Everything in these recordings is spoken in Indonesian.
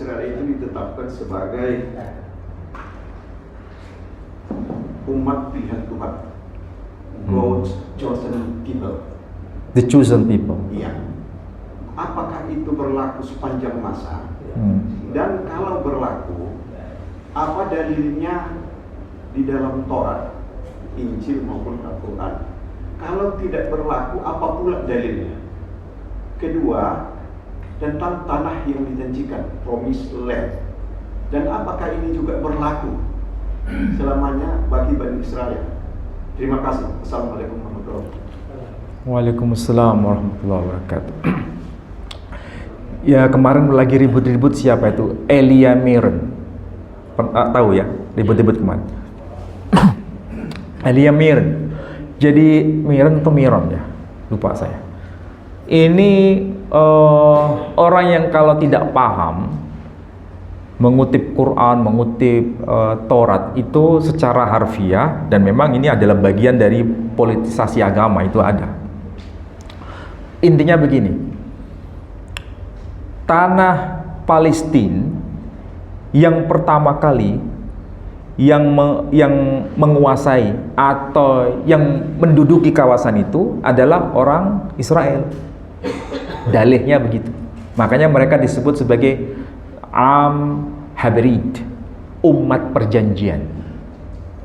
Israel itu ditetapkan sebagai umat pilihan Tuhan, God's chosen people. The chosen people. Iya. Apakah itu berlaku sepanjang masa? Dan kalau berlaku, apa dalilnya di dalam Taurat, Injil maupun Al-Quran? Kalau tidak berlaku, apa pula dalilnya? Kedua, tentang tanah yang dijanjikan, promised land. Dan apakah ini juga berlaku selamanya bagi Bani Israel? Terima kasih. Assalamualaikum warahmatullahi wabarakatuh. Waalaikumsalam warahmatullahi wabarakatuh. Ya, kemarin lagi ribut-ribut siapa itu? Elia Miron. Tahu ya, ribut-ribut kemarin. Elia Miron. Jadi Miron atau Miron ya? Lupa saya. Ini orang yang kalau tidak paham mengutip Quran, mengutip Taurat itu secara harfiah, dan memang ini adalah bagian dari politisasi agama, itu ada. Intinya begini, tanah Palestina yang pertama kali yang menguasai atau yang menduduki kawasan itu adalah orang Israel. Dalihnya begitu. Makanya mereka disebut sebagai Am Habrid, umat perjanjian.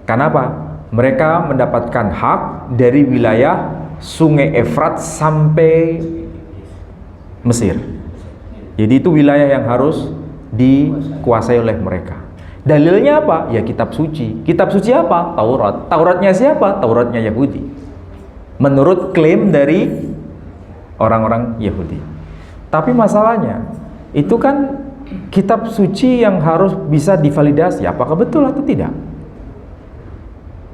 Kenapa? Mereka mendapatkan hak dari wilayah Sungai Efrat sampai Mesir. Jadi itu wilayah yang harus dikuasai oleh mereka. Dalilnya apa? Ya kitab suci. Kitab suci apa? Taurat. Tauratnya siapa? Tauratnya Yahudi. Menurut klaim dari orang-orang Yahudi. Tapi masalahnya, itu kan kitab suci yang harus bisa divalidasi. Apakah betul atau tidak?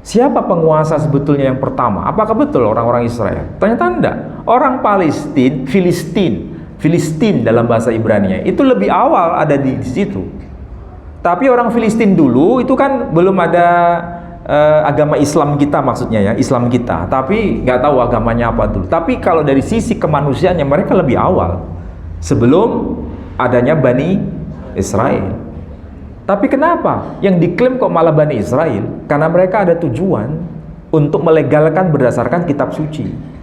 Siapa penguasa sebetulnya yang pertama? Apakah betul orang-orang Israel? Ternyata enggak. Orang Palestina, Filistin dalam bahasa Ibrani itu lebih awal ada di situ. Tapi orang Filistin dulu itu kan belum ada agama Islam kita, maksudnya ya, Islam kita. Tapi nggak tahu agamanya apa dulu. Tapi kalau dari sisi kemanusiaannya mereka lebih awal sebelum adanya Bani Israel. Tapi kenapa yang diklaim kok malah Bani Israel? Karena mereka ada tujuan untuk melegalkan berdasarkan kitab suci.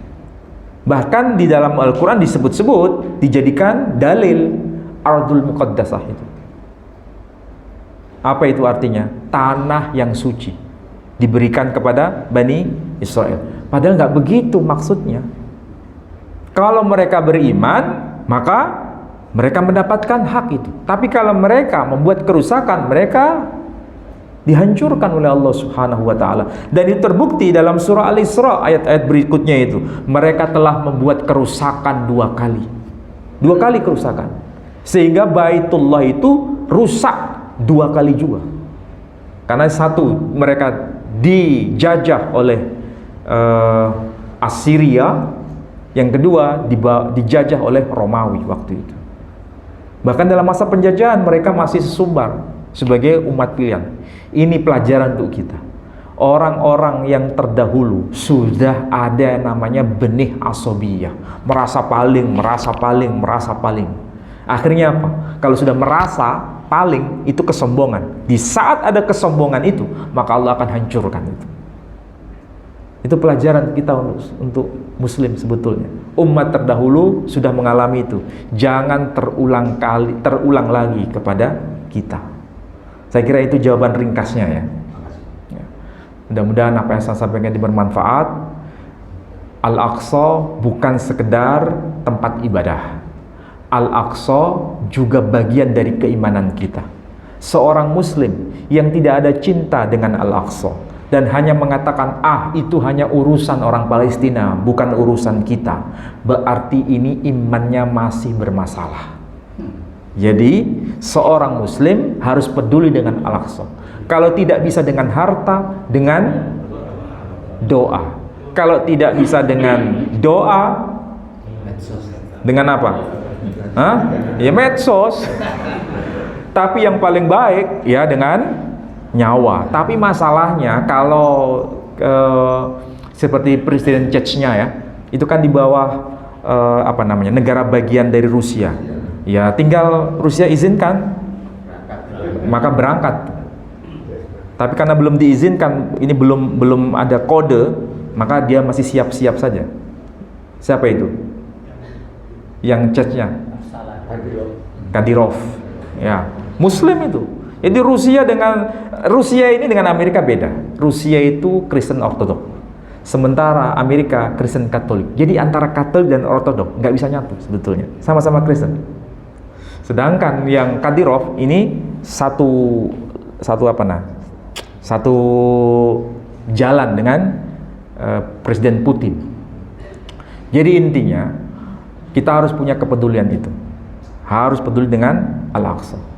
Bahkan di dalam Al-Quran disebut-sebut dijadikan dalil Ardul Muqaddasah itu. Apa itu artinya? Tanah yang suci diberikan kepada Bani Israel. Padahal nggak begitu maksudnya. Kalau mereka beriman, maka mereka mendapatkan hak itu. Tapi kalau mereka membuat kerusakan, mereka dihancurkan oleh Allah Subhanahu wa taala. Dan itu terbukti dalam surah Al-Isra ayat-ayat berikutnya itu. Mereka telah membuat kerusakan 2 kali. 2 kali kerusakan. Sehingga Baitullah itu rusak 2 kali juga. Karena satu, mereka dijajah oleh Assyria, yang kedua dijajah oleh Romawi waktu itu. Bahkan dalam masa penjajahan mereka masih sesumbar sebagai umat pilihan. Ini pelajaran untuk kita. Orang-orang yang terdahulu sudah ada namanya benih asobiyah, merasa paling. Akhirnya apa? Kalau sudah merasa paling, itu kesombongan. Di saat ada kesombongan itu, maka Allah akan hancurkan itu. Itu pelajaran kita untuk Muslim sebetulnya. Umat terdahulu sudah mengalami itu. Jangan terulang lagi kepada kita. Saya kira itu jawaban ringkasnya ya. Mudah-mudahan apa yang saya sampaikan ini bermanfaat. Al-Aqsa bukan sekedar tempat ibadah. Al-Aqsa juga bagian dari keimanan kita. Seorang Muslim yang tidak ada cinta dengan Al-Aqsa dan hanya mengatakan, itu hanya urusan orang Palestina, bukan urusan kita, berarti ini imannya masih bermasalah. Jadi seorang Muslim harus peduli dengan Al-Aqsa. Kalau tidak bisa dengan harta, dengan doa. Kalau tidak bisa dengan doa, dengan apa? Ya medsos. Tapi yang paling baik ya dengan nyawa. Tapi masalahnya kalau seperti Presiden Chechnya ya, itu kan di bawah negara bagian dari Rusia. Ya tinggal Rusia izinkan maka berangkat. Tapi karena belum diizinkan, ini belum ada kode, maka dia masih siap-siap saja. Siapa itu? Yang chatnya? Kadyrov. Ya, Muslim itu. Jadi Rusia ini dengan Amerika beda. Rusia itu Kristen Ortodok, sementara Amerika Kristen Katolik. Jadi antara Katolik dan Ortodok nggak bisa nyatu sebetulnya. Sama-sama Kristen. Sedangkan yang Kadyrov ini satu jalan dengan Presiden Putin. Jadi intinya kita harus punya kepedulian itu. Harus peduli dengan Al-Aqsa.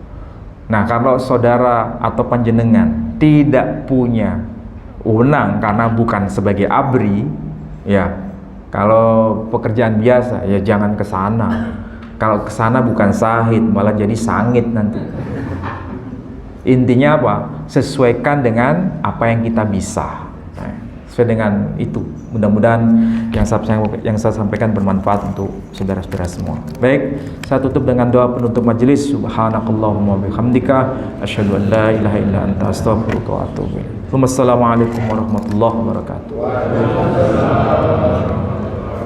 Nah, kalau saudara atau panjenengan tidak punya wewenang karena bukan sebagai ABRI, ya, kalau pekerjaan biasa ya jangan ke sana. Kalau ke sana bukan sahid, malah jadi sangit nanti. Intinya apa? Sesuaikan dengan apa yang kita bisa. Nah, sesuai dengan itu. Mudah-mudahan yang saya sampaikan bermanfaat untuk saudara-saudara semua. Baik, saya tutup dengan doa penutup majelis. Subhanakallahumma bihamdika asyhadu an la ilaha illa anta astaghfiruka wa atubu ilaik. Wassalamualaikum warahmatullahi wabarakatuh.